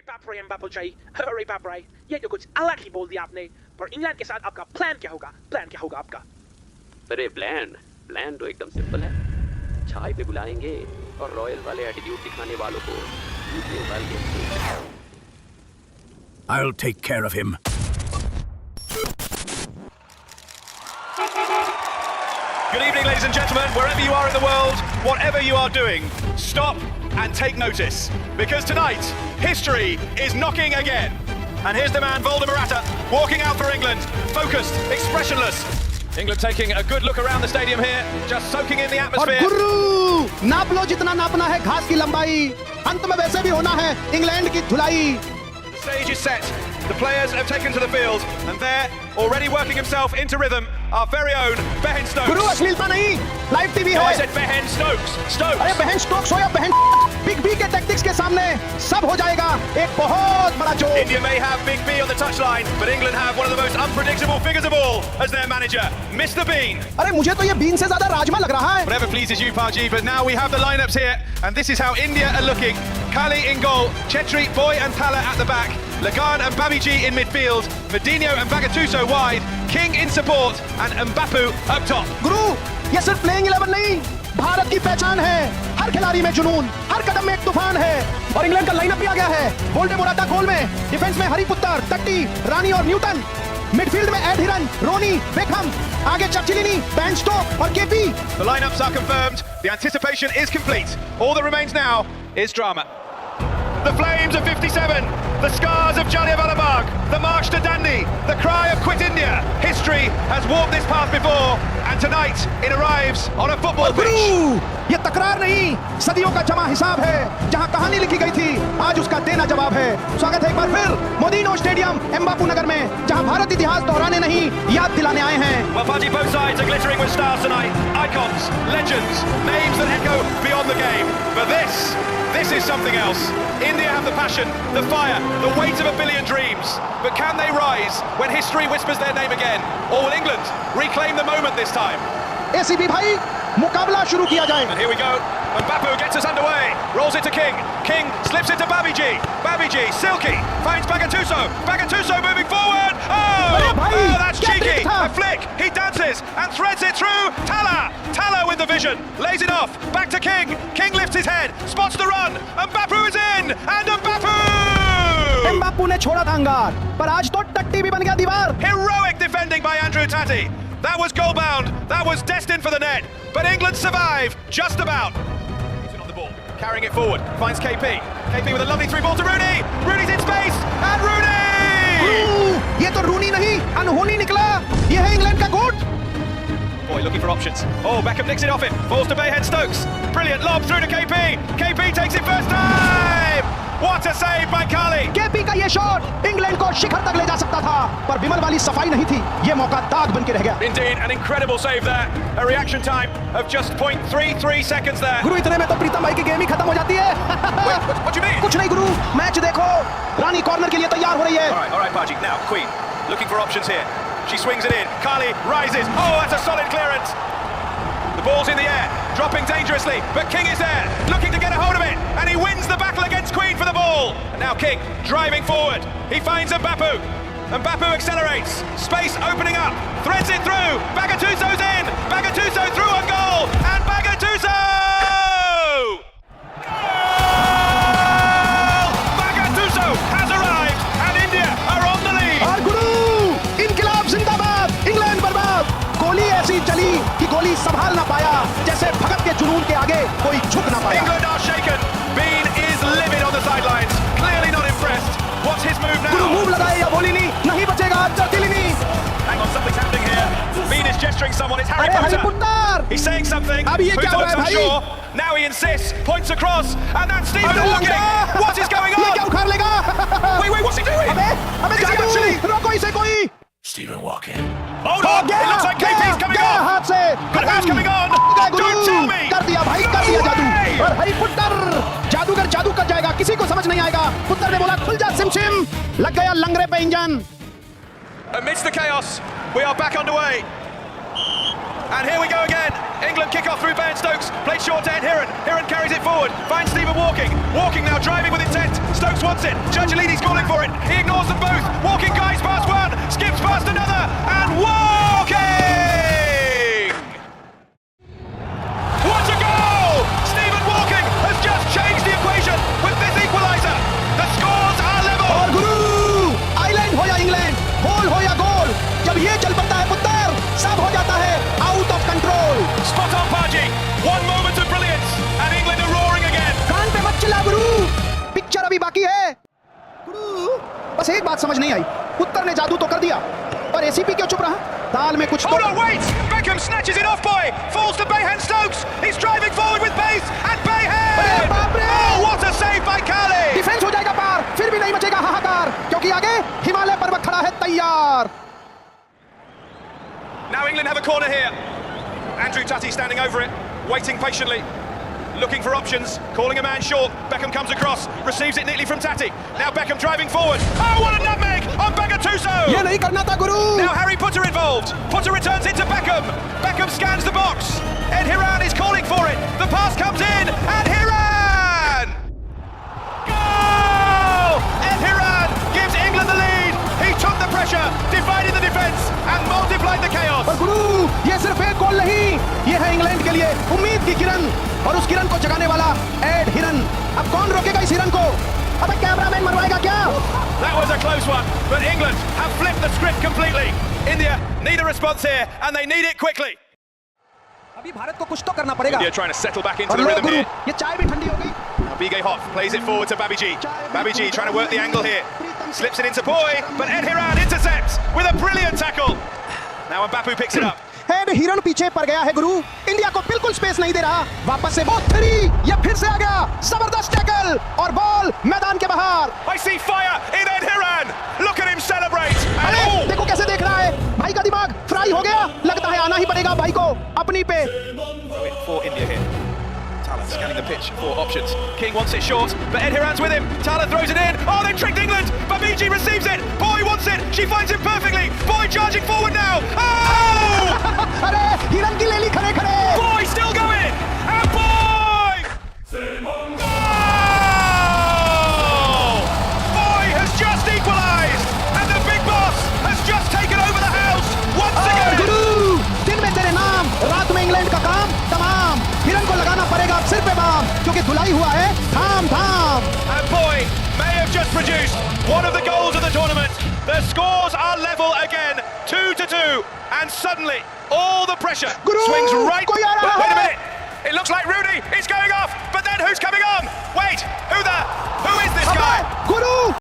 बाप रे बाप चाहिए, अरे बाप रे, ये तो कुछ अलग ही बोल दिया आपने। पर इंग्लैंड के साथ आपका प्लान क्या होगा? प्लान क्या होगा आपका? अरे प्लान तो एकदम सिंपल है। चाय पे बुलाएंगे और रॉयल वाले एटीट्यूड दिखाने वालों को उबाल के I'll take care of him. Good evening, ladies and gentlemen. Wherever you are in the world, whatever you are doing, stop and take notice. Because tonight, history is knocking again. And here's the man, Voldemar Morata, walking out for England, focused, expressionless. England taking a good look around the stadium here, just soaking in the atmosphere. और गुरु, नाप लो जितना नापना है घास की लंबाई, अंत में वैसे भी होना है इंग्लैंड की धुलाई। The stage is set. The players have taken to the field, and there, already working himself into rhythm, our very own Behen Stokes. गुरु अश्लीलता नहीं, लाइव टीवी No, I है। said Behen Stokes. अरे बहन Stokes हो या बहन big B के tactics के सामने सब हो जाएगा। एक बहुत बड़ा joke. India may have Big B on the touchline, but England have one of the most unpredictable figures of all as their manager, Mr. Bean. अरे मुझे तो ये बीन से ज्यादा राजमा लग रहा है। Whatever pleases you, Parji, but now we have the lineups here, and this is how India are looking. Kali in goal, Chetri, Boy and Thala at the back, Lagan and Babiji in midfield, Medinho and Bagatuso wide, King in support, and Mbapu up top. गुरु ये सिर्फ playing 11 नहीं, भारत की पहचान है। हर खिलाड़ी में जुनून, हर कदम में एक तूफान है। और इंग्लैंड का लाइनअप भी आ गया है। वोल्डे मोराता गोल में, डिफेंस में हरिपुत्र, टट्टी, रानी और न्यूटन, मिडफील्ड में एड हिरन, रोनी, बेकहम, आगे चर्चिलिनी, बेन स्टोक और KP. The lineups are confirmed, the anticipation is complete. All that remains now is drama. The flames of 57, the scars of Jallianwala Bagh, the march to Dandi, the cry of Quit India. History has walked this path before, and tonight it arrives on a football pitch. ये तकरार नहीं, सदियों का जमा हिसाब है। जहां कहानी लिखी गई थी, आज उसका देना जवाब है। स्वागत है एक बार फिर मोदिनो स्टेडियम, एम्बापू नगर में, जहां भारत इतिहास दोहराने नहीं, याद दिलाने आए हैं। Well, Paji, both sides are glittering with stars tonight. Icons, legends, names that echo beyond the game. But this is something else. India have the passion, the fire, the weight of a billion dreams. But can they rise when history whispers their name again? Or will England reclaim the moment this time? ACB भाई, मुकाबला शुरू किया जाए। And here we go. Mbapu gets us underway. Rolls it to King. King slips it to Babiji. Babiji, Silky, finds Bagatuso. Bagatuso moving forward. Oh, that's cheeky. A flick. He dances and threads it through. Thala with the vision. Lays it off. Back to King. King lifts his head. Spots the run. Mbapu is in. And Mbapu! एम्बापू ने छोड़ा था अंगार, पर आज तो टट्टी भी बन गया दीवार। Heroic defending by Andrew Tati. That was goal bound. That was destined for the net. But England survive just about. He's on the ball, carrying it forward. Finds KP. KP with a lovely through ball to Rooney. Rooney's in space. And Rooney! ये तो रूनी नहीं, अनहोनी निकला। ये है England का गोट। Boy, looking for options. Oh, Beckham nicks it off him. Falls to Behen Stokes. Brilliant lob through to KP. KP takes it first time. What a save by Kali. KP का ये shot England को शिखर तक ले जा सकता था, पर बिमल वाली सफाई नहीं थी। ये मौका दाग बन के रह गया। Indeed, an incredible save there. A reaction time of just 0.33 seconds there. गुरु इतने में तो प्रीतम भाई की गेम ही खत्म हो जाती है। Wait, what do you mean? कुछ नहीं गुरु, मैच देखो। रानी कॉर्नर के लिए तैयार हो रही है। All right, Baji. Now, Queen, looking for options here. She swings it in. Kali rises. Oh, that's a solid clearance. The ball's in the air, dropping dangerously, but King is there, looking to get a hold of it, and he wins the battle against Queen for the ball. And now King, driving forward. He finds Mbapu. Mbapu accelerates. Space opening up. Threads it through. Bagatuso's in. Bagatuso through on goal. And Bagatuso! Goal! Bagatuso has arrived, and India are on the lead. और गुरु, इनकलाब जिंदाबाद, England बर्बाद। गोली ऐसी चली कि गोली संभाल ना पाया, जैसे भगत के जुनून के आगे कोई झुक ना पाया। England are shaken. Bean is livid on the sidelines. Clearly not impressed. What's his move now? Guru move लगाए या बोली नहीं बचेगा, चर्चिलिनी। Hang on, something's happening here. Bean is gesturing someone. It's Harry अरे Potter. हरिपुत्र! He's saying something. अब ये Who's क्या हो रहा है not भाई? sure. Now he insists, points across, and that's Stephen अबे Hawking. Lanka! What is going ये on? क्या उखाड़ लेगा? Wait, what's he doing? अबे Is he जादू! actually- रोको इसे कोई। Stephen walking. Hold on. It looks like KP's coming गया on. हाथ से। But who's coming on? Guru, Don't tell me. कर दिया भाई, कर दिया No जादू। way. और हरिपुत्र, जादूगर जादू कर जाएगा, किसी को समझ नहीं आएगा। पुत्र ने बोला खुल जा सिमसिम, लग गया लंगरे पे engine. Amidst the chaos, we are back underway. And here we go again. England kick off through Ben Stokes. Played short to Ed Heron. Heron carries it forward. Finds Stephen Walking. Walking now driving with intent. Stokes wants it. Giorgiolini's calling for it. He ignores them both. Walking guides past one. Skips past another. And Walking! What a goal! Stephen Walking has just changed the equation with this equaliser. The scores are level. और गुरु island हो या England, गोल हो या गोल, जब ये चल पड़ता है पुत्र, सब हो जाता है out of control. Spot on Pardew. One moment of brilliance and England are roaring again. कान पे मत चिल्ला गुरु, पिक्चर अभी बाकी है। गुरु बस एक बात समझ नहीं आई, पुत्र ने जादू तो कर दिया, पर एसीपी क्यों चुप रहा? दाल में कुछ तो Hold on, wait! Beckham snatches it off boy. Falls to Bayhan Stokes. He's driving forward with pace and Bayhan. अरे बाप रे! Oh, what a save by Kali! Defence हो जाएगा पार, फिर भी नहीं मचेगा हाहाकार, क्योंकि आगे हिमालय पर्वत खड़ा है तैयार। Now England have a corner here. Andrew Tutty standing over it, waiting patiently, looking for options, calling a man short. Beckham comes across, receives it neatly from Tutty. Now Beckham driving forward. Oh, what a nutmeg on Bagatuso! ये नहीं करना था गुरु। Now Harry Potter involved. Potter returns it to Beckham. Beckham scans the box. Ed Hiran is calling for it. The pass comes in, and Hiran! Goal! Ed Hiran gives England the lead. He took the pressure, divided the defence, and multiplied the chaos. और गुरु ये सिर्फ एक गोल नहीं, ये है England के लिए उम्मीद की किरण, और उस किरण को जगाने वाला एड हिरन। अब कौन रोकेगा इस हिरन को? अबे कैमरामैन मरवाएगा क्या? That was a close one, but England have flipped the script completely. India need a response here, and they need it quickly. अभी भारत को कुछ तो करना पड़ेगा। India trying to settle back into और the low rhythm Guru, here. ये चाय भी ठंडी हो गई। Now Bigay Hoff plays it forward to Babiji. Babiji trying to work the angle here. Slips it into Boy, but Ed Hiran intercepts with a brilliant tackle. Now Mbapu picks it up. एड हिरन पीछे पड़ गया है गुरु, India को बिल्कुल space नहीं दे रहा। वापस से वो थ्री, ये फिर से आ गया, जबरदस्त टैकल और बॉल मैदान के बाहर। I see fire in Ed Hiran. Look at him celebrate. And अरे oh, देखो कैसे देख रहा है, भाई का दिमाग फ्राई हो गया, लगता है आना ही पड़ेगा भाई को अपनी पे। for India here. Tala scanning the pitch for options. King wants it short, but Ed Hiran's with him. Tala throws it in. Oh, they've tricked England. Babiji receives it. Boy wants it. She finds him perfectly. Boy charging forward now. Oh! अरे हिरन की ले ली खड़े खड़े। Boy still going. And Boy! Oh! Boy has just equalised. And the big boss has just taken over the house once again. गुरु दिन में तेरे नाम, रात में इंग्लैंड का काम तमाम। हिरन को लगाना पड़ेगा अब सिर पे बाम, क्योंकि धुलाई हुआ है थाम थाम। And Boy may have just produced one of the goals of the tournament. The scores are level again, 2-2, and suddenly all the pressure Guru, swings right. koi aa raha Wait a hai. minute, it looks like Rooney is going off, but then who's coming on? Wait, who is this guy? Guru